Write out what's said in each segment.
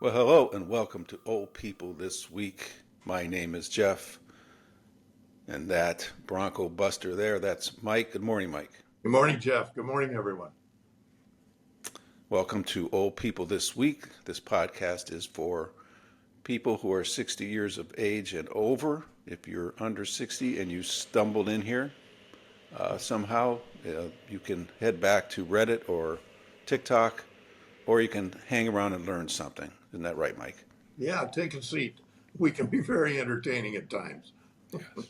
Well, hello and welcome to Old People This Week. My name is Jeff, and that Bronco Buster there, that's Mike. Good morning, Mike. Good morning, Jeff. Good morning, everyone. Welcome to Old People This Week. This podcast is for people who are 60 years of age and over. If you're under 60 and you stumbled in here somehow, you can head back to Reddit or TikTok, or you can hang around and learn something. Isn't that right, Mike? Yeah, take a seat. We can be very entertaining at times. Yes.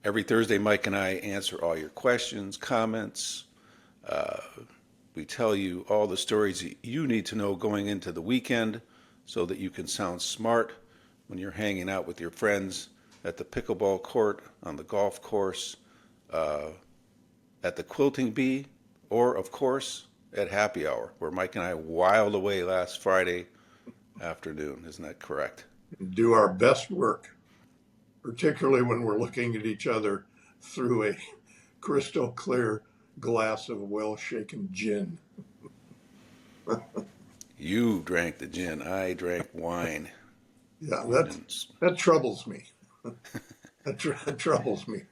Every Thursday, Mike and I answer all your questions, comments. We tell you all the stories that you need to know going into the weekend so that you can sound smart when you're hanging out with your friends at the pickleball court, on the golf course, at the quilting bee, or, of course, at happy hour, where Mike and I wiled away last Friday afternoon. Isn't that correct? Do our best work, particularly when we're looking at each other through a crystal clear glass of well-shaken gin. You drank the gin. I drank wine. Yeah, that troubles me. That troubles me.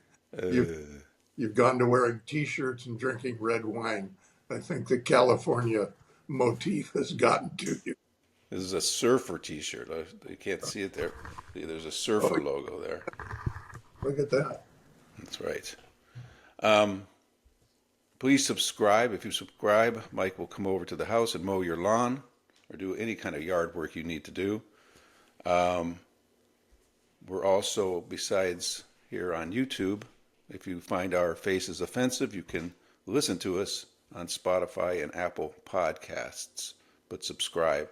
You've gone to wearing T-shirts and drinking red wine. I think the California motif has gotten to you. This is a surfer T-shirt. You can't see it there. See, there's a surfer logo there. Look at that. That's right. Please subscribe. If you subscribe, Mike will come over to the house and mow your lawn or do any kind of yard work you need to do. We're also, besides here on YouTube, if you find our faces offensive, you can listen to us on Spotify and Apple Podcasts. But subscribe.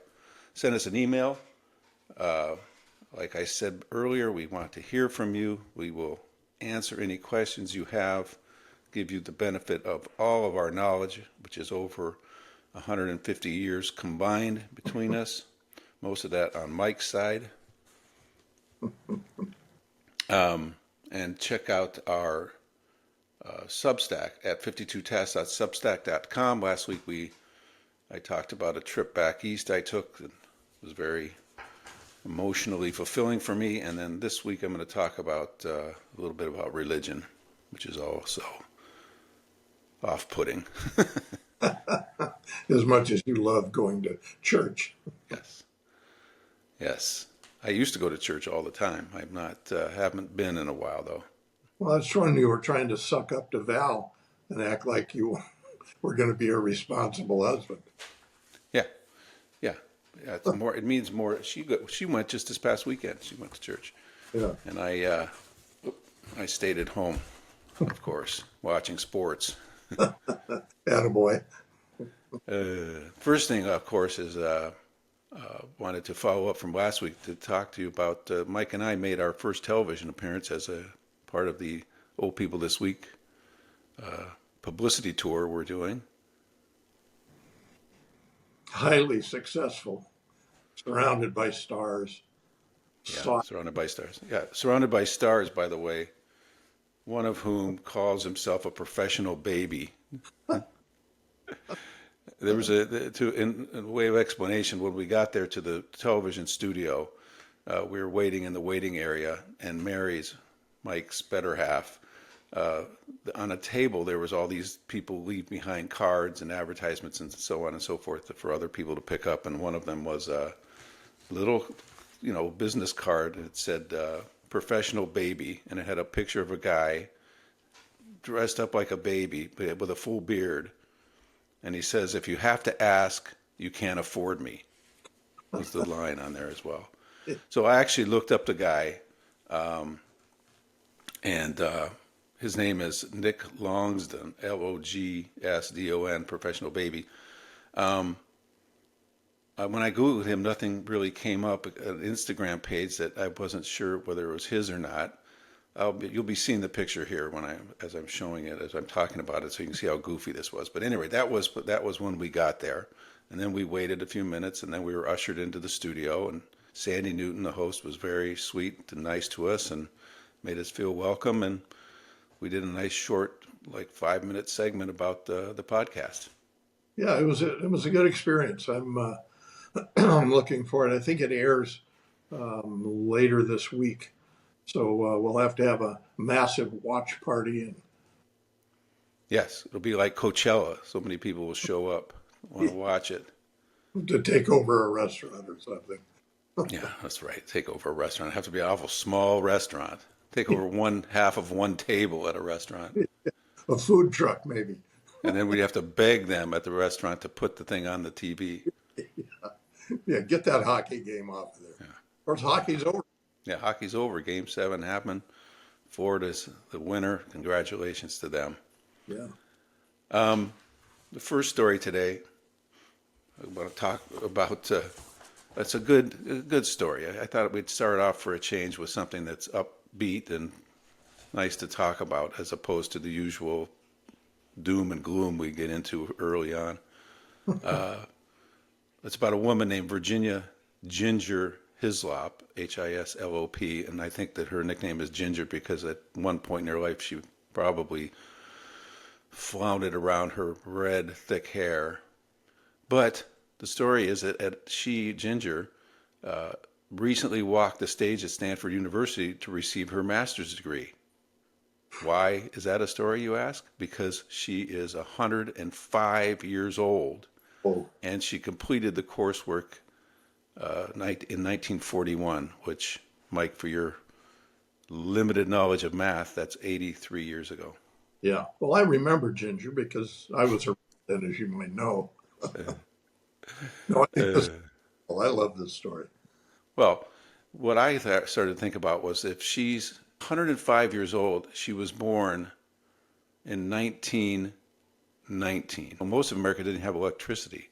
Send us an email. Like I said earlier, we want to hear from you. We will answer any questions you have, give you the benefit of all of our knowledge, which is over 150 years combined between us, most of that on Mike's side. And check out our Substack at 52tasks.substack.com. Last week I talked about a trip back east I took. It was very emotionally fulfilling for me. And then this week I'm going to talk about a little bit about religion, which is also off-putting. As much as you love going to church. Yes. Yes. I used to go to church all the time. I'm not, haven't been in a while though. Well, that's when you were trying to suck up to Val and act like you were going to be a responsible husband. Yeah. Yeah. It's more. It means more. She went just this past weekend. She went to church. Yeah. And I stayed at home, of course, watching sports. Attaboy. First thing, of course, is wanted to follow up from last week to talk to you about Mike and I made our first television appearance as a part of the Old People This Week publicity tour we're doing. Highly successful, surrounded by stars. Yeah, surrounded by stars. Yeah, surrounded by stars, by the way, one of whom calls himself a professional baby. There was in way of explanation, when we got there to the television studio, we were waiting in the waiting area, and Mike's better half, on a table there was all these people leave behind cards and advertisements and so on and so forth for other people to pick up, and one of them was a little, business card. It said professional baby, and it had a picture of a guy dressed up like a baby but with a full beard. And he says, "If you have to ask, you can't afford me." Was the line on there as well. So I actually looked up the guy, and his name is Nick Longsdon, Logsdon, professional baby. When I Googled him, nothing really came up. An Instagram page that I wasn't sure whether it was his or not. You'll be seeing the picture here as I'm showing it, as I'm talking about it, so you can see how goofy this was. But anyway, that was when we got there, and then we waited a few minutes, and then we were ushered into the studio. And Sandy Newton, the host, was very sweet and nice to us, and made us feel welcome. And we did a nice short, like 5-minute segment about the podcast. Yeah, it was a good experience. I'm looking for it. I think it airs later this week. So we'll have to have a massive watch party and Yes, it'll be like Coachella. So many people will show up, want to watch it. to take over a restaurant or something. Yeah, that's right. Take over a restaurant. It'd have to be an awful small restaurant. Take over one half of one table at a restaurant. A food truck, maybe. And then we'd have to beg them at the restaurant to put the thing on the TV. Yeah, get that hockey game off of there. Of course, hockey's over. Yeah, hockey's over. Game 7 happened. Florida's the winner. Congratulations to them. Yeah. The first story today, I want to talk about. That's a good story. I thought we'd start off for a change with something that's upbeat and nice to talk about, as opposed to the usual doom and gloom we get into early on. It's about a woman named Virginia Ginger Hislop, Hislop, and I think that her nickname is Ginger because at one point in her life she probably floundered around her red, thick hair. But the story is that Ginger, recently walked the stage at Stanford University to receive her master's degree. Why is that a story, you ask? Because she is 105 years old, Oh, and she completed the coursework in 1941, which, Mike, for your limited knowledge of math, that's 83 years ago. yeah. Well, I remember Ginger because I was her then, as you might know. No, I think this. Well, I love this story. Well, what I started to think about was if she's 105 years old, she was born in 1919. Well, most of America didn't have electricity,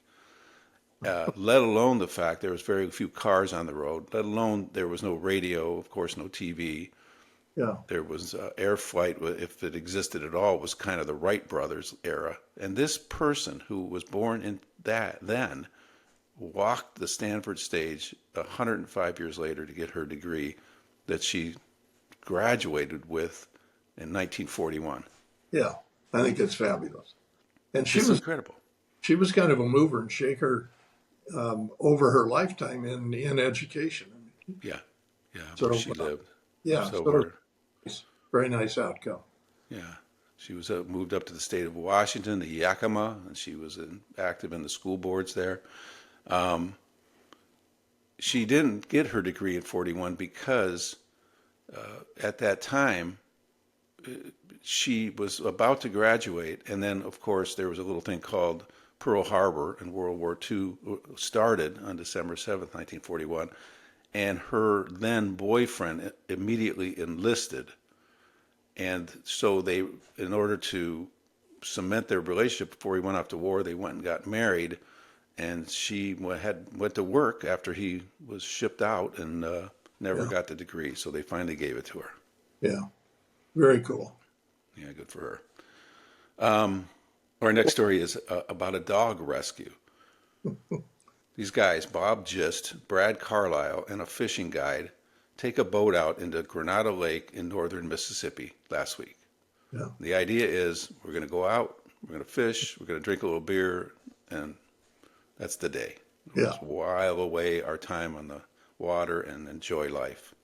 let alone the fact there was very few cars on the road, let alone there was no radio, of course, no TV. Yeah, There was air flight, if it existed at all, was kind of the Wright brothers era. And this person who was born in that then walked the Stanford stage 105 years later to get her degree that she graduated with in 1941. yeah. I think it's fabulous. And It's incredible. she was kind of a mover and shaker over her lifetime in education. Yeah, yeah, So where she lived. yeah, So so her, very nice outcome. yeah, she was moved up to the state of Washington, the Yakima, and she was active in the school boards there. She didn't get her degree in 41 because at that time she was about to graduate, and then of course there was a little thing called Pearl Harbor, and World War II started on December 7th, 1941, and her then boyfriend immediately enlisted. And so they, in order to cement their relationship before he went off to war, they went and got married. And she went to work after he was shipped out and never Yeah, got the degree. So they finally gave it to her. yeah. Very cool. Yeah, good for her. Our next story is about a dog rescue. These guys, Bob Gist, Brad Carlisle, and a fishing guide, take a boat out into Granada Lake in northern Mississippi last week. Yeah, The idea is we're going to go out, we're going to fish, we're going to drink a little beer, and that's the day. We'll yeah. just while away our time on the water and enjoy life.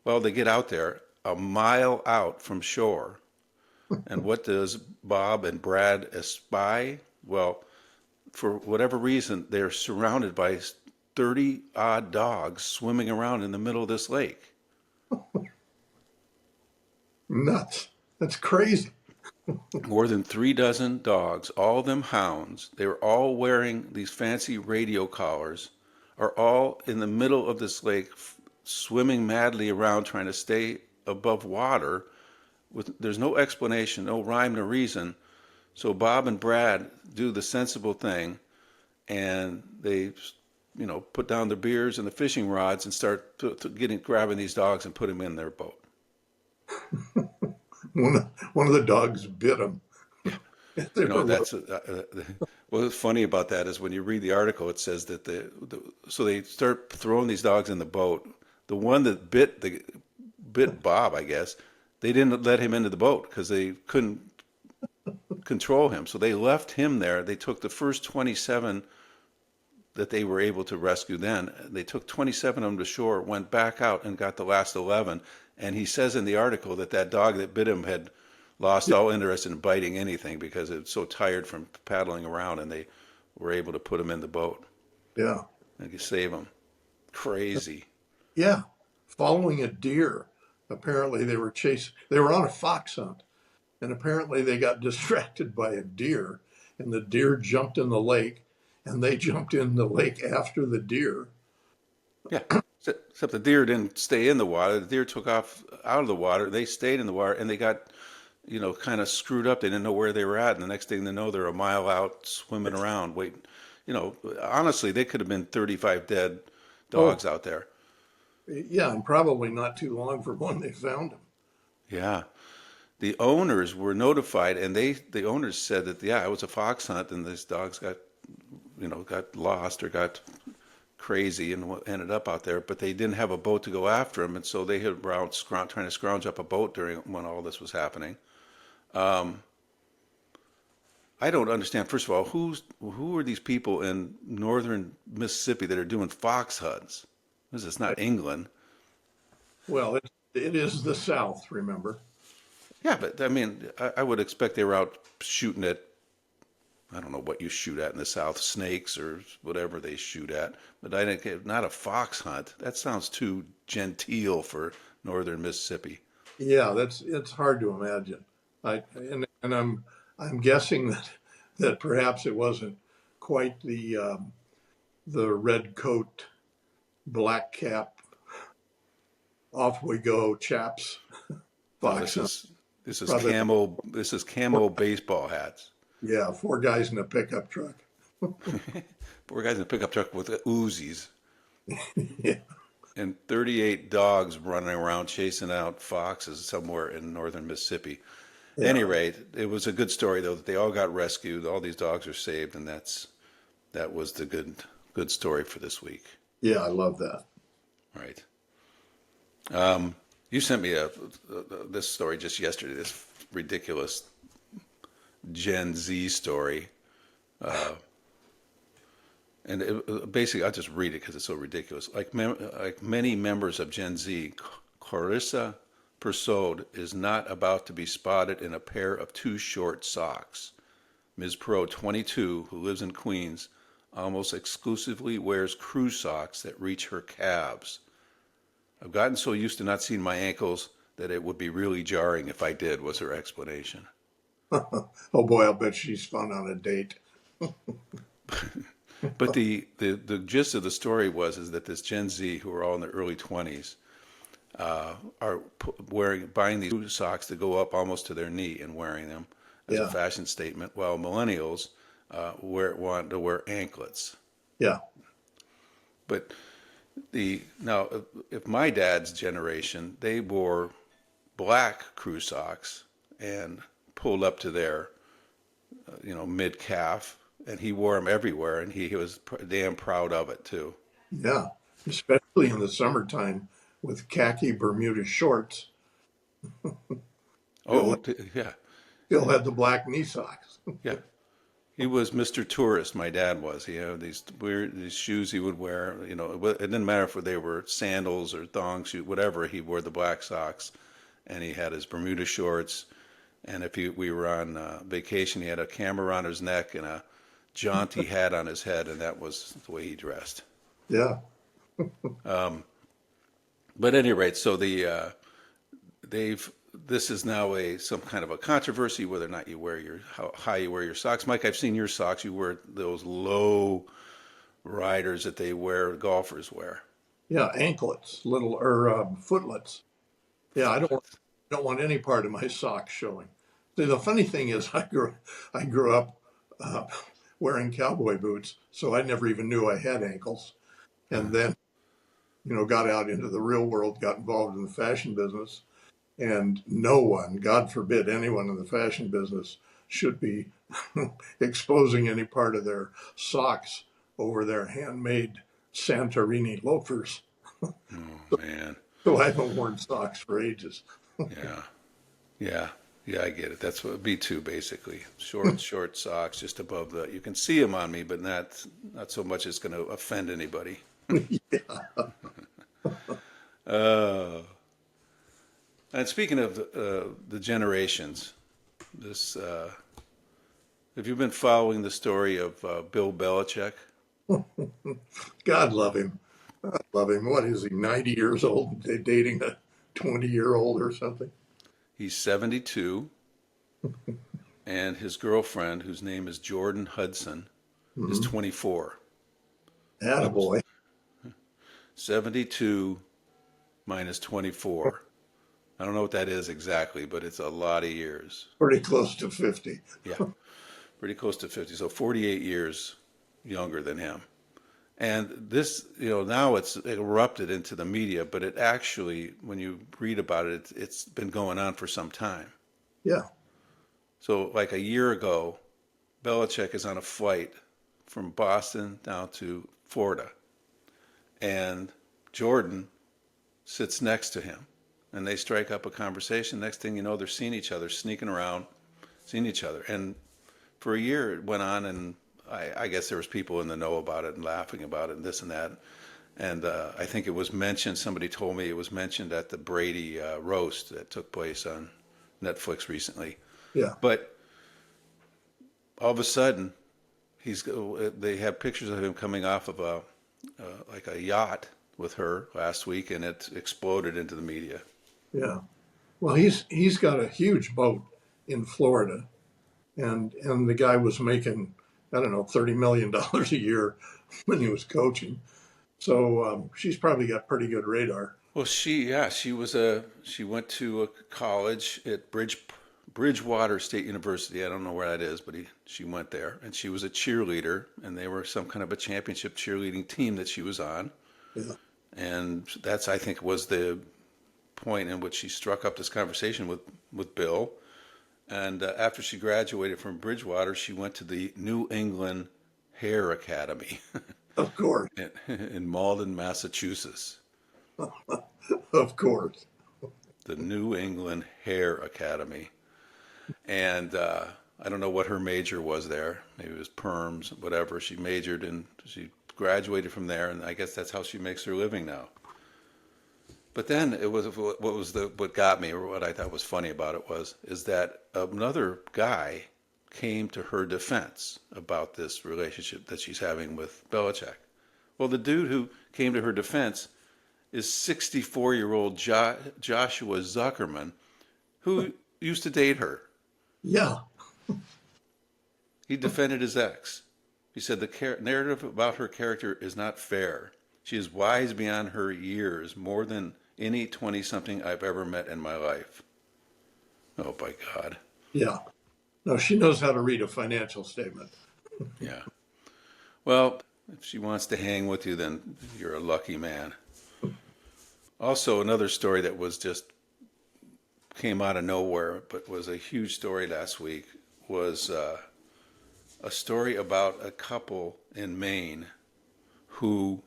Well, they get out there a mile out from shore, and what does Bob and Brad espy? Well, for whatever reason, they're surrounded by 30 odd dogs swimming around in the middle of this lake. Nuts. That's crazy. More than 3 dozen dogs, all of them hounds. They were all wearing these fancy radio collars, are all in the middle of this lake, swimming madly around trying to stay above water. There's no explanation, no rhyme, no reason. So Bob and Brad do the sensible thing, and they, put down their beers and the fishing rods and start grabbing these dogs and put them in their boat. One of the dogs bit him. They You know, were little. that's what's funny about that is when you read the article, it says that so they start throwing these dogs in the boat. The one that bit Bob, I guess, they didn't let him into the boat because they couldn't control him. So they left him there. They took the first 27 that they were able to rescue then. They took 27 of them to shore, went back out and got the last 11. And he says in the article that that dog that bit him had lost all interest in biting anything because it was so tired from paddling around, and they were able to put him in the boat Yeah. and save him. Crazy. Yeah. Following a deer. Apparently they were on a fox hunt, and apparently they got distracted by a deer, and the deer jumped in the lake, and they jumped in the lake after the deer. Yeah. Except the deer didn't stay in the water. The deer took off out of the water. They stayed in the water, and they got, kind of screwed up. They didn't know where they were at. And the next thing they know, they're a mile out swimming around, waiting. Honestly, they could have been 35 dead Oh, dogs out there. yeah, and probably not too long for when they found him. Yeah. The owners were notified, and the owners said that, yeah, it was a fox hunt, and these dogs got lost or got crazy and ended up out there, but they didn't have a boat to go after them, and so they had around trying to scrounge up a boat during when all this was happening. I don't understand. First of all, who are these people in northern Mississippi that are doing fox hunts? This is not England. Well, it is the South, remember? Yeah, but I mean, I would expect they were out shooting at, I don't know what you shoot at in the South, snakes or whatever they shoot at, but I didn't get, not a fox hunt. That sounds too genteel for northern Mississippi. Yeah, it's hard to imagine. I'm guessing that perhaps it wasn't quite the red coat, black cap, off we go, chaps. No, Fox hunt. this is Probably, camo baseball hats. yeah, four guys in a pickup truck. Four guys in a pickup truck with Uzis Yeah, and 38 dogs running around chasing out foxes somewhere in northern Mississippi. At any yeah, rate, it was a good story though that they all got rescued, all these dogs are saved, and that was the good story for this week. yeah. I love that. Right. You sent me this story just yesterday. This ridiculous Gen Z story, and basically I'll just read it because it's so ridiculous. Like many members of Gen Z, Clarissa Persaud is not about to be spotted in a pair of too short socks. Ms. Perot, 22, who lives in Queens, almost exclusively wears crew socks that reach her calves. I've gotten so used to not seeing my ankles that it would be really jarring if I did, was her explanation. Oh boy, I'll bet she's fun on a date. But the gist of the story is that this Gen Z, who are all in their early 20s, are buying these socks that go up almost to their knee and wearing them as a Yeah, fashion statement, while millennials want to wear anklets. yeah, But now, if my dad's generation, they wore black crew socks and pulled up to their, mid calf, and he wore them everywhere, and he was damn proud of it too. yeah. Especially in the summertime with khaki Bermuda shorts. Oh, Still, yeah, still had the black knee socks. yeah. He was Mr. Tourist. My dad was. He had these shoes he would wear. It didn't matter if they were sandals or thong shoes, whatever. He wore the black socks, and he had his Bermuda shorts. And if we were on vacation, he had a camera around his neck and a jaunty hat on his head, and that was the way he dressed. Yeah, But at any rate, so this is now some kind of a controversy whether or not how high you wear your socks. Mike, I've seen your socks. You wear those low riders that golfers wear. yeah. Anklets, little or footlets. Yeah, I don't want any part of my socks showing. See, the funny thing is, I grew up uh, wearing cowboy boots, so I never even knew I had ankles. And then, got out into the real world, got involved in the fashion business, and no one, God forbid, anyone in the fashion business should be exposing any part of their socks over their handmade Santorini loafers. Oh man, So I haven't worn socks for ages. yeah, yeah. Yeah, I get it. That's what B2 basically. Short socks just above the. You can see them on me, but not so much it's going to offend anybody. Yeah. Uh, and speaking of the generations, this have you been following the story of Bill Belichick? God love him. I love him. What is he, 90 years old? They dating a 20-year-old or something? He's 72, and his girlfriend, whose name is Jordan Hudson, is Mm-hmm. 24. So Attaboy. 72 minus 24. I don't know what that is exactly, but it's a lot of years. Pretty close to 50. Yeah, pretty close to 50. So 48 years younger than him. And this, now it's erupted into the media, but it actually, when you read about it, it's been going on for some time. Yeah. So, like a year ago, Belichick is on a flight from Boston down to Florida, and Jordan sits next to him, and they strike up a conversation. Next thing you know, they're seeing each other, sneaking around, seeing each other. And for a year, it went on, and I guess there was people in the know about it and laughing about it and this and that. And I think it was mentioned, somebody told me it was mentioned at the Brady roast that took place on Netflix recently. Yeah. But all of a sudden, they have pictures of him coming off of like a yacht with her last week, and it exploded into the media. Yeah. Well, he's got a huge boat in Florida, and the guy was making, I don't know, $30 million a year when he was coaching. So she's probably got pretty good radar. Well, she went to a college at Bridgewater State University. I don't know where that is, but she went there, and she was a cheerleader, and they were some kind of a championship cheerleading team that she was on, Yeah. and that's, I think, was the point in which she struck up this conversation with Bill. And after she graduated from Bridgewater, she went to the New England Hair Academy Of course. in Malden, Massachusetts. Of course. The New England Hair Academy. And I don't know what her major was there. Maybe it was perms, whatever. She majored and she graduated from there, and I guess that's how she makes her living now. But then what got me, or what I thought was funny about it is that another guy came to her defense about this relationship that she's having with Belichick. Well, the dude who came to her defense is 64-year-old Joshua Zuckerman, who used to date her. Yeah. He defended his ex. He said the narrative about her character is not fair. She is wise beyond her years, more than any 20-something I've ever met in my life. Oh, by God. Yeah. No, she knows how to read a financial statement. Yeah. Well, if she wants to hang with you, then you're a lucky man. Also, another story that was just came out of nowhere, but was a huge story last week, was a story about a couple in Maine who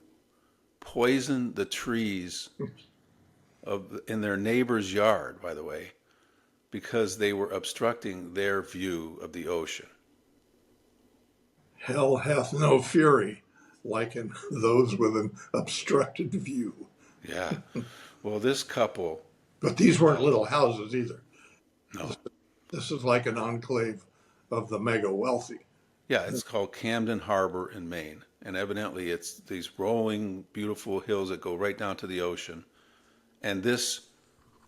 poisoned the trees in their neighbor's yard, by the way, because they were obstructing their view of the ocean. Hell hath no fury like in those with an obstructed view. Yeah. Well, this couple, But these weren't little houses either. no. This is like an enclave of the mega wealthy. Yeah, it's called Camden Harbor in Maine. And evidently it's these rolling, beautiful hills that go right down to the ocean. And this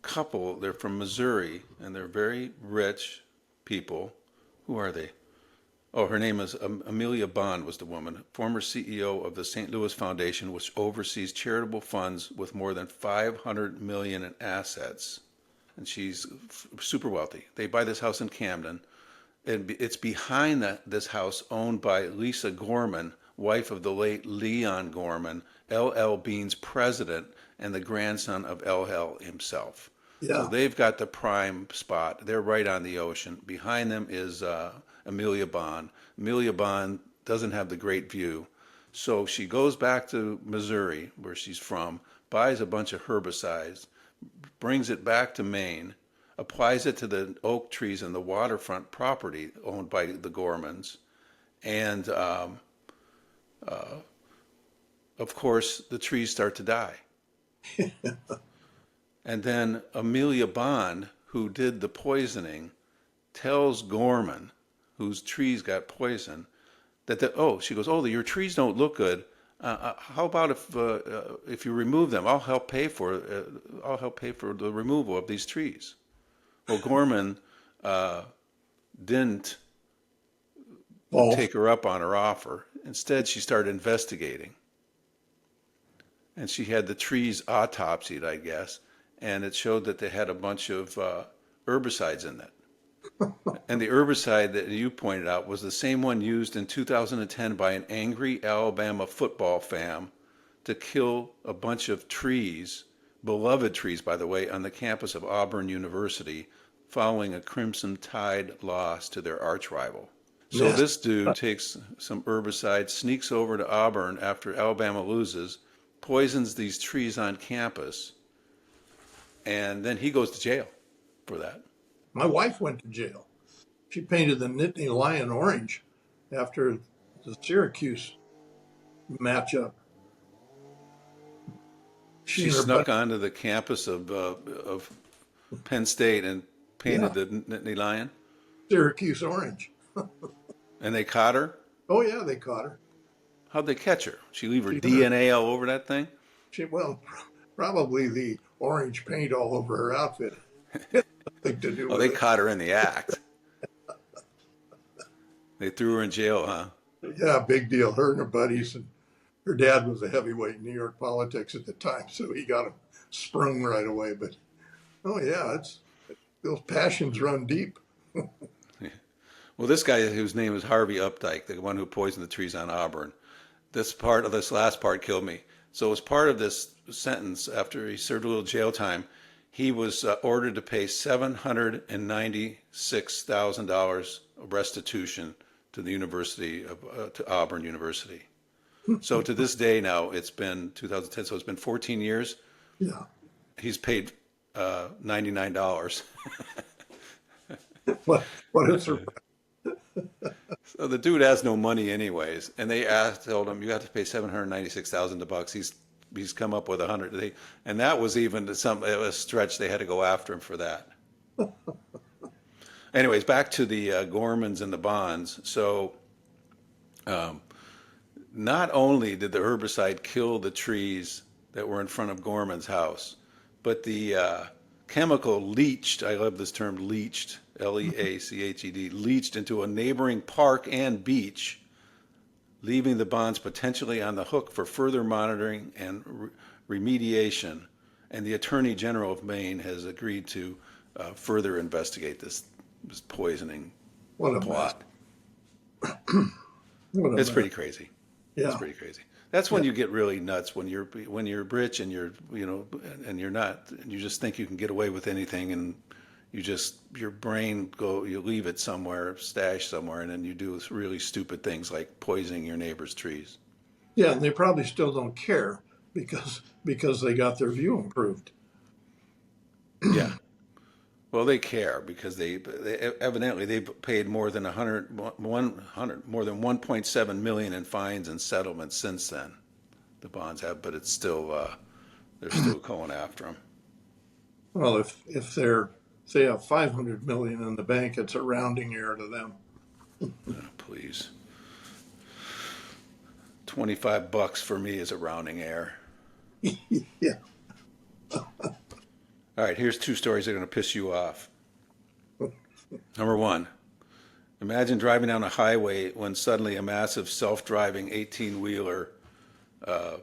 couple, they're from Missouri, and they're very rich people. Who are they? Oh, her name is Amelia Bond was the woman, former CEO of the St. Louis Foundation, which oversees charitable funds with more than 500 million in assets. And she's super wealthy. They buy this house in Camden, and it's behind this house owned by Lisa Gorman, wife of the late Leon Gorman, L.L. Bean's president and the grandson of L.L. himself. So Yeah. they've got the prime spot. They're right on the ocean. Behind them is Amelia Bond. Amelia Bond doesn't have the great view. So she goes back to Missouri, where she's from, buys a bunch of herbicides, brings it back to Maine, applies it to the oak trees in the waterfront property owned by the Gormans. And of course, the trees start to die. And then Amelia Bond, who did the poisoning, tells Gorman, whose trees got poisoned, that she goes, oh, your trees don't look good. How about if you remove them? I'll help pay for the removal of these trees. Well, Gorman didn't take her up on her offer. Instead, she started investigating, and she had the trees autopsied, I guess, and it showed that they had a bunch of herbicides in it. And the herbicide that you pointed out was the same one used in 2010 by an angry Alabama football fan to kill a bunch of trees, beloved trees, by the way, on the campus of Auburn University following a Crimson Tide loss to their arch rival. So this dude takes some herbicide, sneaks over to Auburn after Alabama loses, poisons these trees on campus, and then he goes to jail for that. My wife went to jail. She painted the Nittany Lion orange after the Syracuse matchup. She snuck onto the campus of Penn State and painted the Nittany Lion? Syracuse orange. And they caught her? Oh, yeah, they caught her. How'd they catch her? She leave her DNA all over that thing? Probably the orange paint all over her outfit. Nothing to do with they it. caught her in the act. They threw her in jail, huh? Yeah, big deal. Her and her buddies, and her dad was a heavyweight in New York politics at the time, so he got him sprung right away. But those passions run deep. Well, this guy whose name is Harvey Updike, the one who poisoned the trees on Auburn, this last part killed me. So as part of this sentence, after he served a little jail time, he was ordered to pay $796,000 restitution to the University to Auburn University. So to this day now, it's been 2010, so it's been 14 years. Yeah. He's paid $99. What is her? So the dude has no money anyways, and they told him you have to pay $796,000. He's come up with 100, and that was even a stretch. They had to go after him for that. Anyways, back to the Gormans and the Bonds. So, not only did the herbicide kill the trees that were in front of Gorman's house, but the chemical leached. I love this term, leached. Leached, leached into a neighboring park and beach, leaving the Bonds potentially on the hook for further monitoring and remediation. And the Attorney General of Maine has agreed to further investigate this poisoning plot. It's pretty crazy. Yeah. It's pretty crazy. That's when you get really nuts, when you're rich and you're not, and you just think you can get away with anything, and your brain you leave it somewhere, stashed somewhere, and then you do really stupid things like poisoning your neighbor's trees. Yeah, and they probably still don't care because they got their view improved. Yeah. Well, they care because they evidently they've paid more than more than 1.7 million in fines and settlements since then. The Bonds have, but it's still they're still going after them. Well, if they have 500 million in the bank, it's a rounding error to them. Please. $25 for me is a rounding error. Yeah. All right, here's two stories that are going to piss you off. Number one, imagine driving down a highway when suddenly a massive self-driving 18-wheeler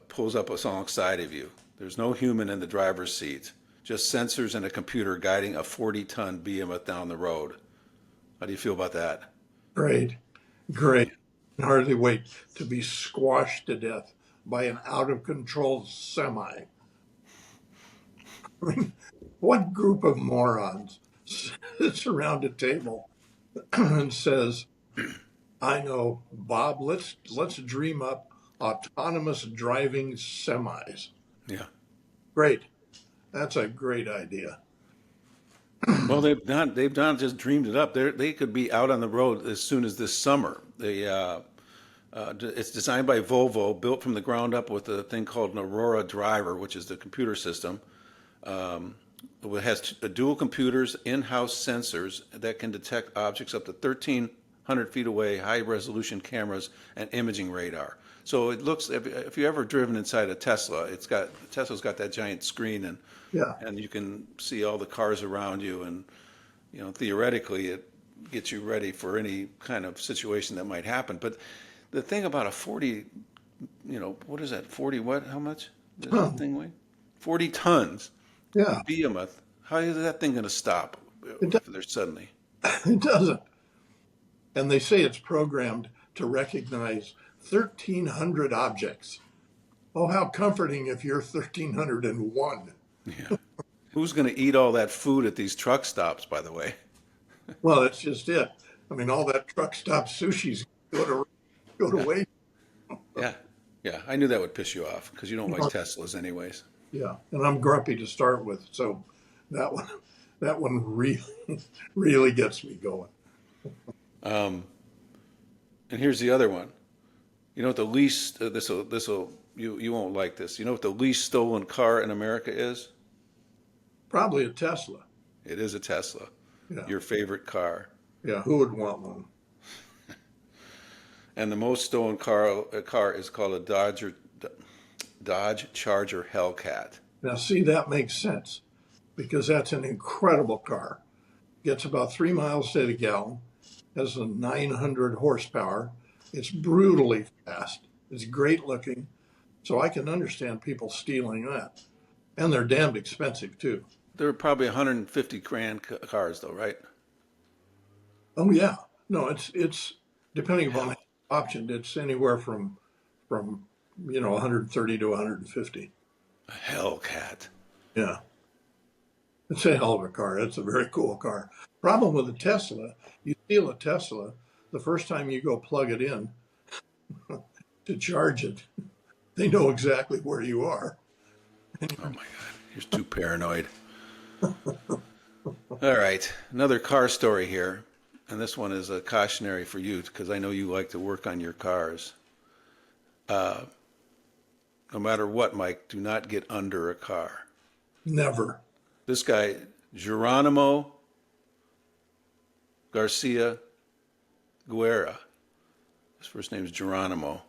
pulls up alongside of you. There's no human in the driver's seat, just sensors and a computer guiding a 40-ton behemoth down the road. How do you feel about that? Great. I hardly wait to be squashed to death by an out-of-control semi. I mean, what group of morons sits around a table and says, I know, Bob, let's dream up autonomous driving semis. Yeah. Great. That's a great idea. Well, they've not just dreamed it up. They could be out on the road as soon as this summer. It's designed by Volvo, built from the ground up with a thing called an Aurora driver, which is the computer system. It has dual computers, in-house sensors that can detect objects up to 1,300 feet away, high-resolution cameras, and imaging radar. So it looks, if you ever driven inside a Tesla, Tesla's got that giant screen, and Yeah. and you can see all the cars around you, and theoretically it gets you ready for any kind of situation that might happen. But the thing about a 40, what is that? 40 what? How much does Huh. that thing weigh? 40 tons. Yeah. Behemoth. How is that thing going to stop It, if there's suddenly? it doesn't. And they say it's programmed to recognize 1,300 objects. Oh, how comforting if you're 1,301. Yeah. Who's going to eat all that food at these truck stops, by the way? Well, that's just it. I mean, all that truck stop sushi's go to Yeah. waste. Yeah. Yeah. I knew that would piss you off because you don't like Well, Teslas anyways. yeah, and I'm grumpy to start with, so that one, that one really, really gets me going. Um, and here's the other one. You know what the least, you won't like this. You know what the least stolen car in America is? Probably a Tesla. It is a Tesla. Yeah, Your favorite car. yeah. Who would want one? And the most stolen car is called a Dodge Charger Hellcat. Now, see, that makes sense because that's an incredible car. Gets about 3 miles to the gallon, has a 900 horsepower. It's brutally fast. It's great looking. So I can understand people stealing that. And they're damned expensive too. There are probably 150 grand cars though, right? Oh yeah. No, it's depending upon the Hell, option, it's anywhere from 130 to 150. a Hellcat. Yeah. It's a hell of a car. It's a very cool car. Problem with a Tesla, you steal a Tesla, the first time you go plug it in to charge it, they know exactly where you are. Oh my God, you're too paranoid. All right, another car story here, and this one is a cautionary for you because I know you like to work on your cars. No matter what, Mike, do not get under a car. Never. This guy, Geronimo Garcia Guerra, his first name is Geronimo,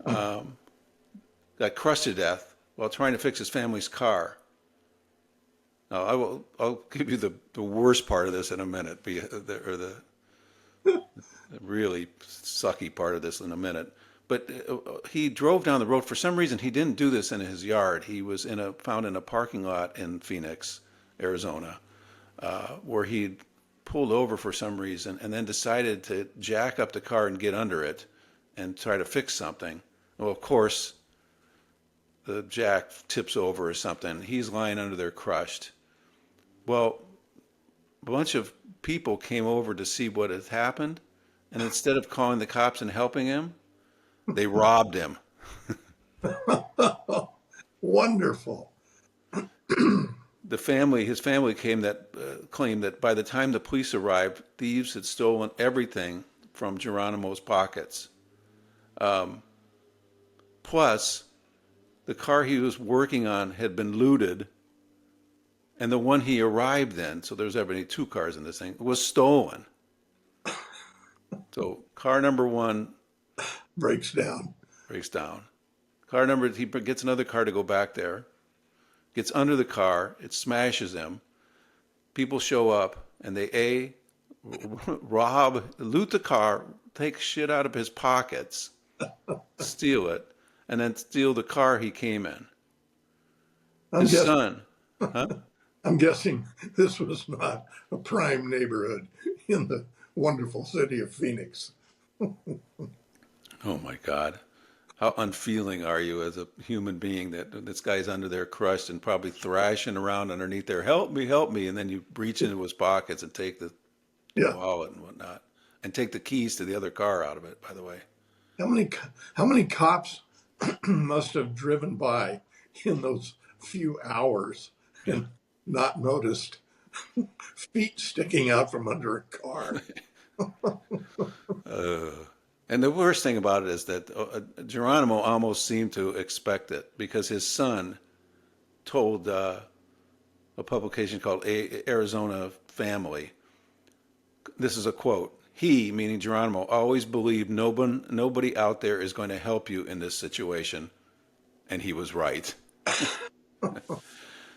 got crushed to death while trying to fix his family's car. Now, I'll give you the worst part of this in a minute, or the really sucky part of this in a minute. But he drove down the road. For some reason, he didn't do this in his yard. He was found in a parking lot in Phoenix, Arizona, where he pulled over for some reason and then decided to jack up the car and get under it and try to fix something. Well, of course, the jack tips over or something. He's lying under there crushed. Well, a bunch of people came over to see what had happened, and instead of calling the cops and helping him, they robbed him. Wonderful. His family claimed that by the time the police arrived, thieves had stolen everything from Geronimo's pockets. Plus, the car he was working on had been looted, and the one he arrived in, so there's already two cars in this thing, was stolen. So car number one Breaks down. breaks down. He gets another car to go back there, gets under the car, it smashes him. People show up and they loot the car, take shit out of his pockets, steal it, and then steal the car he came in. I'm His guessing, son, huh? I'm guessing this was not a prime neighborhood in the wonderful city of Phoenix. Oh my God. How unfeeling are you as a human being that this guy's under there crushed and probably thrashing around underneath there, help me, and then you reach into his pockets and take the Yeah. wallet and whatnot, and take the keys to the other car out of it, by the way. How many cops must have driven by in those few hours Yeah. and not noticed feet sticking out from under a car. And the worst thing about it is that Geronimo almost seemed to expect it because his son told a publication called Arizona Family. This is a quote. He, meaning Geronimo, always believed nobody out there is going to help you in this situation. And he was right.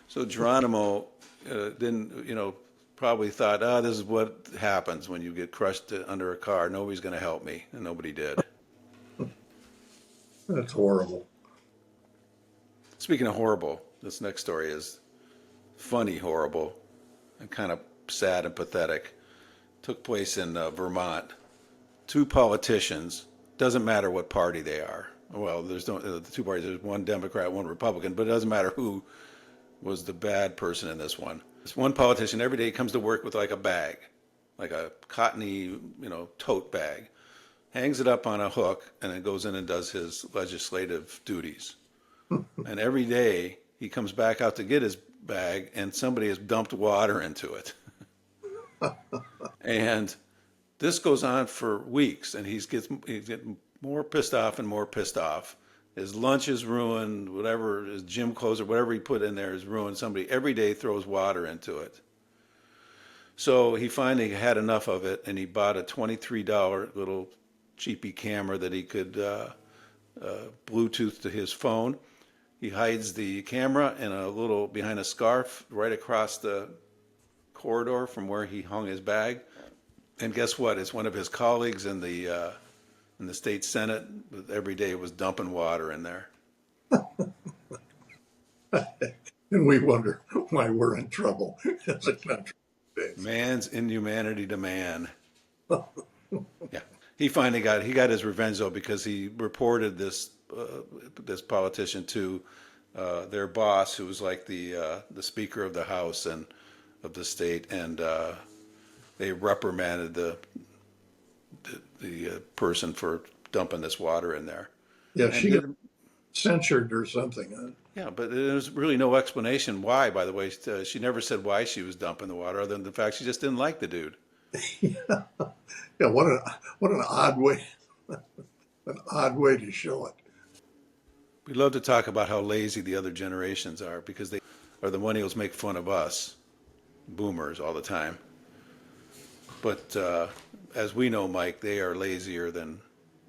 So Geronimo didn't, probably thought, this is what happens when you get crushed under a car. Nobody's going to help me. And nobody did. That's horrible. Speaking of horrible, this next story is funny, horrible, and kind of sad and pathetic. Took place in Vermont. Two politicians, doesn't matter what party they are. Well, there's no, the two parties, there's one Democrat, one Republican, but it doesn't matter who was the bad person in this one. This one politician every day comes to work with like a bag, like a cottony, tote bag, hangs it up on a hook, and then goes in and does his legislative duties. And every day he comes back out to get his bag, and somebody has dumped water into it. And this goes on for weeks, and he's getting more pissed off and more pissed off. His lunch is ruined, whatever, his gym clothes or whatever he put in there is ruined. Somebody every day throws water into it. So he finally had enough of it, and he bought a $23 little cheapy camera that he could Bluetooth to his phone. He hides the camera in a little behind a scarf right across the corridor from where he hung his bag. And guess what? It's one of his colleagues in the state senate. Every day was dumping water in there. And we wonder why we're in trouble as a country. Man's inhumanity to man. Yeah, he finally got his revenge though because he reported this politician to their boss, who was like the Speaker of the House and of the state, and they reprimanded the person for dumping this water in there. Yeah, she got censured or something. Yeah, but there's really no explanation why, by the way. She never said why she was dumping the water, other than the fact she just didn't like the dude. Yeah, what an odd way, an odd way to show it. We love to talk about how lazy the other generations are because they are the millennials make fun of us, boomers, all the time. But as we know, Mike, they are lazier than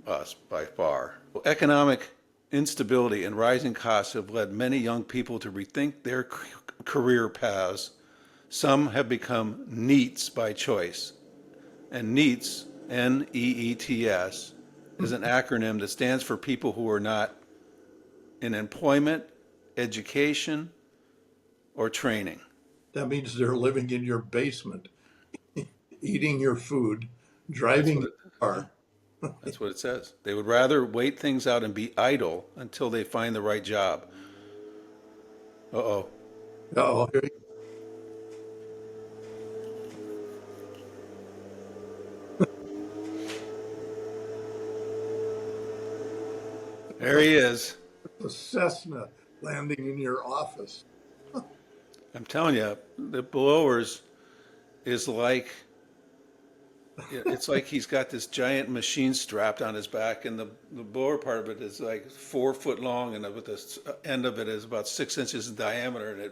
us by far. Economic instability and rising costs have led many young people to rethink their career paths. Some have become NEETs by choice. And NEETs, N-E-E-T-S, is an acronym that stands for people who are not in employment, education, or training. That means they're living in your basement, eating your food, driving your car. That's what it says. They would rather wait things out and be idle until they find the right job. Uh-oh. Oh, There he is. a Cessna landing in your office. I'm telling you, the blowers is like, it's like he's got this giant machine strapped on his back, and the blower part of it is like 4 foot long, and with the end of it is about 6 inches in diameter, and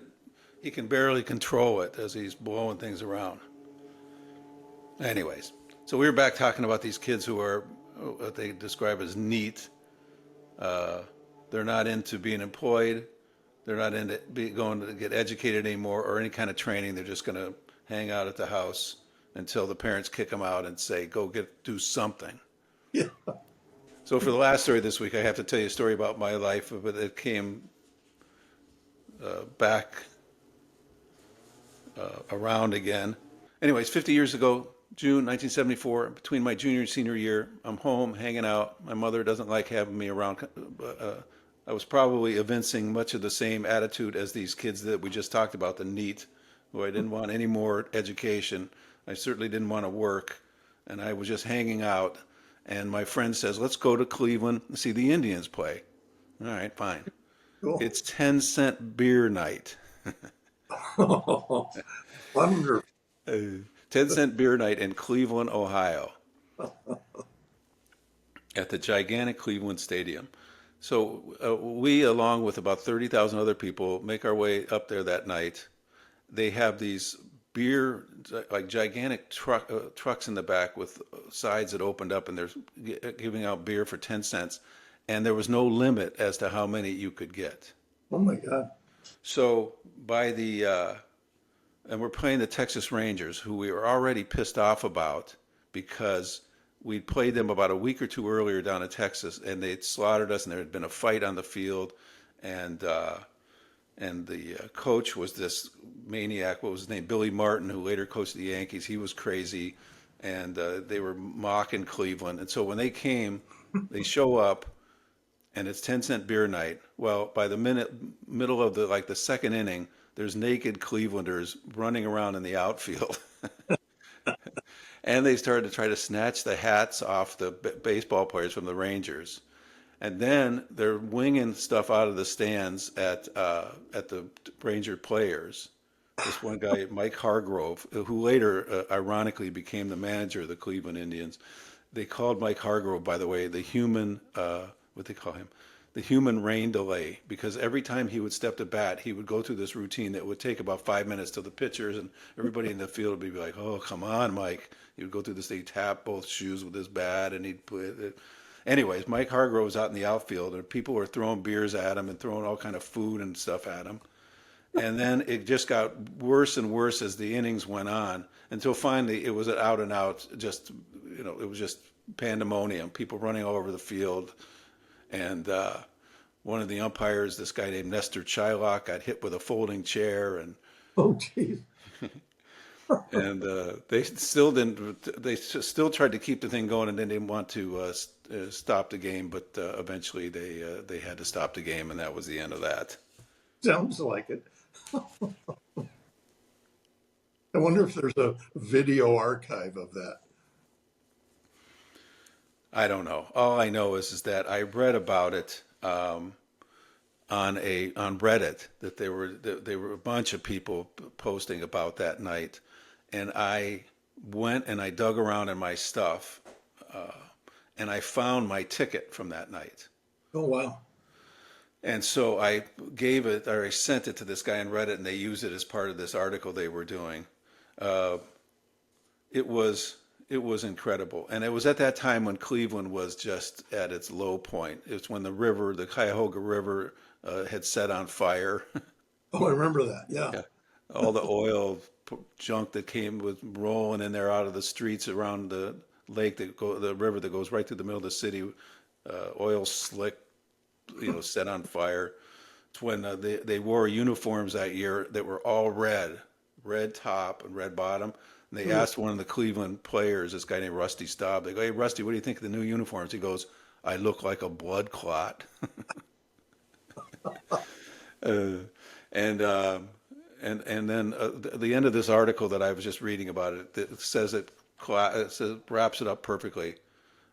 he can barely control it as he's blowing things around. Anyways, so we were back talking about these kids who are what they describe as NEET. They're not into being employed. They're not into going to get educated anymore or any kind of training. They're just going to hang out at the house until the parents kick them out and say, go do something. Yeah. So for the last story this week, I have to tell you a story about my life, but it came back around again. Anyways, 50 years ago, June 1974, between my junior and senior year, I'm home hanging out. My mother doesn't like having me around. I was probably evincing much of the same attitude as these kids that we just talked about, the NEET, who I didn't want any more education. I certainly didn't want to work, and I was just hanging out. And my friend says, let's go to Cleveland and see the Indians play. All right, fine. Cool. It's 10-cent beer night. Wonderful. 10-cent beer night in Cleveland, Ohio, at the gigantic Cleveland Stadium. So we, along with about 30,000 other people, make our way up there that night. They have these beer, like gigantic trucks in the back with sides that opened up, and they're giving out beer for 10 cents. And there was no limit as to how many you could get. Oh my God. So by and we're playing the Texas Rangers, who we were already pissed off about because we'd played them about a week or two earlier down in Texas, and they'd slaughtered us, and there had been a fight on the field, and the coach was this maniac. What was his name? Billy Martin, who later coached the Yankees. He was crazy, and they were mocking Cleveland. And so when they came, they show up, and it's 10-cent beer night. Well, by the middle of the second inning, there's naked Clevelanders running around in the outfield. And they started to try to snatch the hats off the baseball players from the Rangers. And then they're winging stuff out of the stands at the Ranger players. This one guy, Mike Hargrove, who later, ironically, became the manager of the Cleveland Indians. They called Mike Hargrove, by the way, the human, what they call him, the human rain delay, because every time he would step to bat, he would go through this routine that would take about 5 minutes till the pitchers and everybody in the field would be like, "Oh, come on, Mike." He would go through this, he'd tap both shoes with his bat, and he'd put it. Anyways, Mike Hargrove was out in the outfield, and people were throwing beers at him and throwing all kind of food and stuff at him. And then it just got worse and worse as the innings went on until finally it was an out and out, just, it was just pandemonium, people running all over the field. And one of the umpires, this guy named Nestor Chilok, got hit with a folding chair, Oh, geez. and they still didn't. They still tried to keep the thing going, and then they didn't want to stop the game. But eventually, they had to stop the game, and that was the end of that. Sounds like it. I wonder if there's a video archive of that. I don't know. All I know is that I read about it on Reddit, that there were a bunch of people posting about that night, and I went and I dug around in my stuff, and I found my ticket from that night. Oh, wow. And so I gave it, or I sent it to this guy on Reddit, and they used it as part of this article they were doing. Uh, it was it was incredible, and it was at that time when Cleveland was just at its low point. It's when the Cuyahoga River, had set on fire. Oh, I remember that. Yeah. Yeah, all the oil junk that came was rolling in there out of the streets around the the river that goes right through the middle of the city. Oil slick, set on fire. It's when they wore uniforms that year that were all red top and red bottom. And they asked one of the Cleveland players, this guy named Rusty Staub, they go, "Hey, Rusty, what do you think of the new uniforms?" He goes, "I look like a blood clot." uh, and and then the end of this article that I was just reading about it says wraps it up perfectly.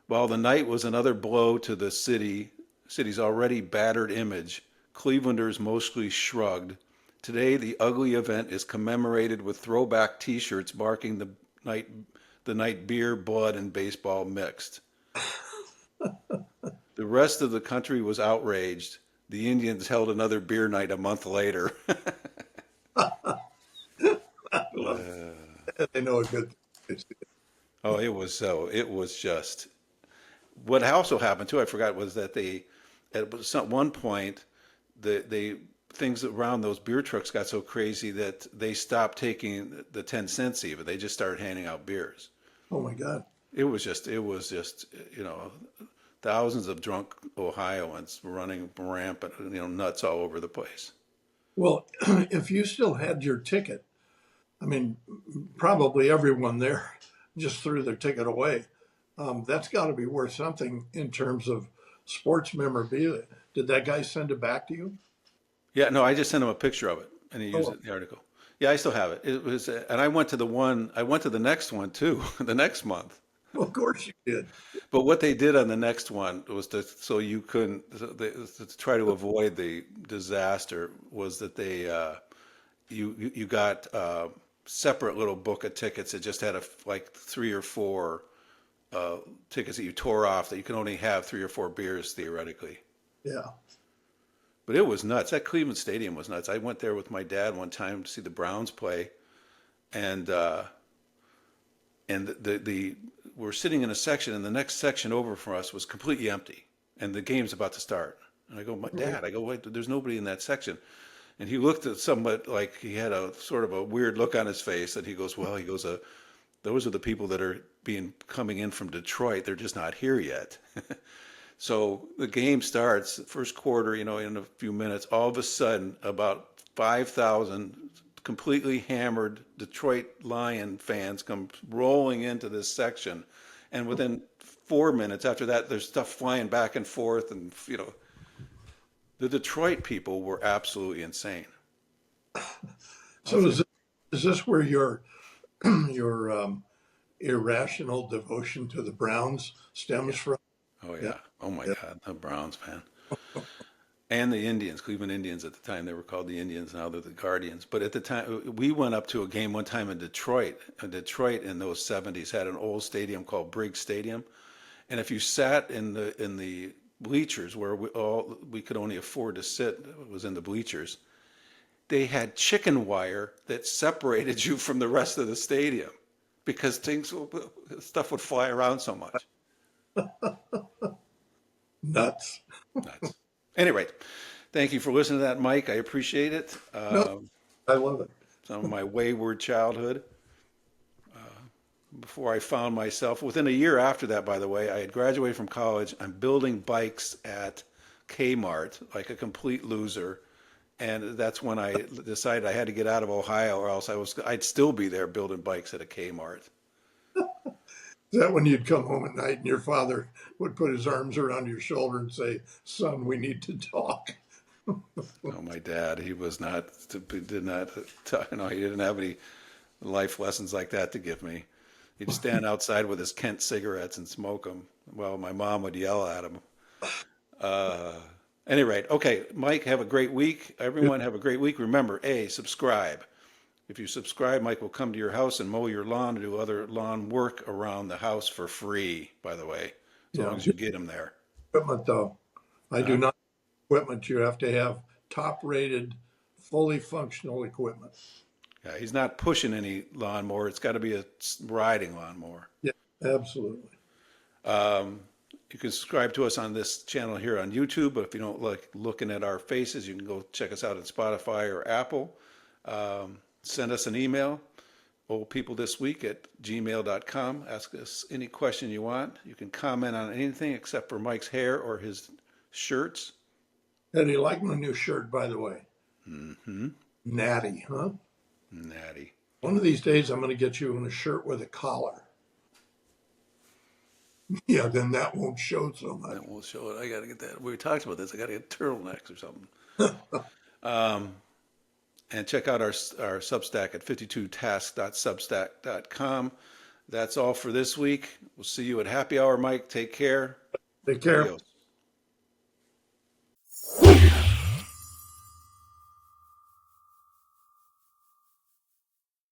While the night was another blow to the city's already battered image, Clevelanders mostly shrugged. Today, the ugly event is commemorated with throwback T-shirts marking the night beer, blood, and baseball mixed. The rest of the country was outraged. The Indians held another beer night a month later. I love it. They know a good thing. Oh, it was just. What also happened too, I forgot, was that at one point, they things around those beer trucks got so crazy that they stopped taking the 10 cents even. They just started handing out beers. Oh my God. It was just, thousands of drunk Ohioans running rampant, nuts all over the place. Well, if you still had your ticket, I mean, probably everyone there just threw their ticket away. That's got to be worth something in terms of sports memorabilia. Did that guy send it back to you? Yeah, no, I just sent him a picture of it, and he used Oh, it in the article. Yeah, I still have it. It was, and I went to the next one too, the next month. of course you did. But what they did on the next one was so you couldn't, to try to avoid the disaster, was that they you got separate little book of tickets that just had like three or four tickets that you tore off that you can only have three or four beers theoretically. Yeah. But it was nuts. That Cleveland Stadium was nuts. I went there with my dad one time to see the Browns play, and the we're sitting in a section, and the next section over from us was completely empty, and the game's about to start. And I go, my dad, I go, wait, there's nobody in that section. And he looked at somewhat like he had a sort of a weird look on his face, and he goes, well, he goes, those are the people that are coming in from Detroit. They're just not here yet. So the game starts, first quarter, in a few minutes. All of a sudden, about 5,000 completely hammered Detroit Lion fans come rolling into this section. And within 4 minutes after that, there's stuff flying back and forth. And, the Detroit people were absolutely insane. So is this where your irrational devotion to the Browns stems from? Oh, Yeah. yeah. Oh, my Yeah. God. The Browns, man. And the Indians, Cleveland Indians at the time. They were called the Indians. Now they're the Guardians. But at the time, we went up to a game one time in Detroit. Detroit in those 70s had an old stadium called Briggs Stadium. And if you sat in the bleachers where we could only afford to sit, it was in the bleachers, they had chicken wire that separated you from the rest of the stadium because stuff would fly around so much. Nuts. Nuts. Anyway, thank you for listening to that, Mike. I appreciate it. No, I love it. Some of my wayward childhood. Before I found myself, within a year after that, by the way, I had graduated from college. I'm building bikes at Kmart like a complete loser. And that's when I decided I had to get out of Ohio, or else I'd still be there building bikes at a Kmart. Is that when you'd come home at night and your father would put his arms around your shoulder and say, "Son, we need to talk"? Oh, my dad, he was not, did not, he didn't have any life lessons like that to give me. He'd stand outside with his Kent cigarettes and smoke them while my mom would yell at him. Any rate, okay, Mike, have a great week. Everyone have a great week. Remember, subscribe. If you subscribe, Mike will come to your house and mow your lawn and do other lawn work around the house for free, by the way, as long as you get him there. Equipment, though. I do not equipment. You have to have top-rated, fully functional equipment. Yeah, he's not pushing any lawnmower. It's got to be a riding lawnmower. Yeah, absolutely. You can subscribe to us on this channel here on YouTube, but if you don't like looking at our faces, you can go check us out on Spotify or Apple. Send us an email, oldpeoplethisweek@gmail.com. Ask us any question you want. You can comment on anything except for Mike's hair or his shirts. Eddie, you like my new shirt, by the way? Mm-hmm. Natty, huh? Natty. One of these days, I'm going to get you in a shirt with a collar. Yeah, then that won't show so much. That will show it. I got to get that. We talked about this. I got to get turtlenecks or something. And check out our Substack at 52task.substack.com. That's all for this week. We'll see you at happy hour, Mike. Take care. Take care. Adios.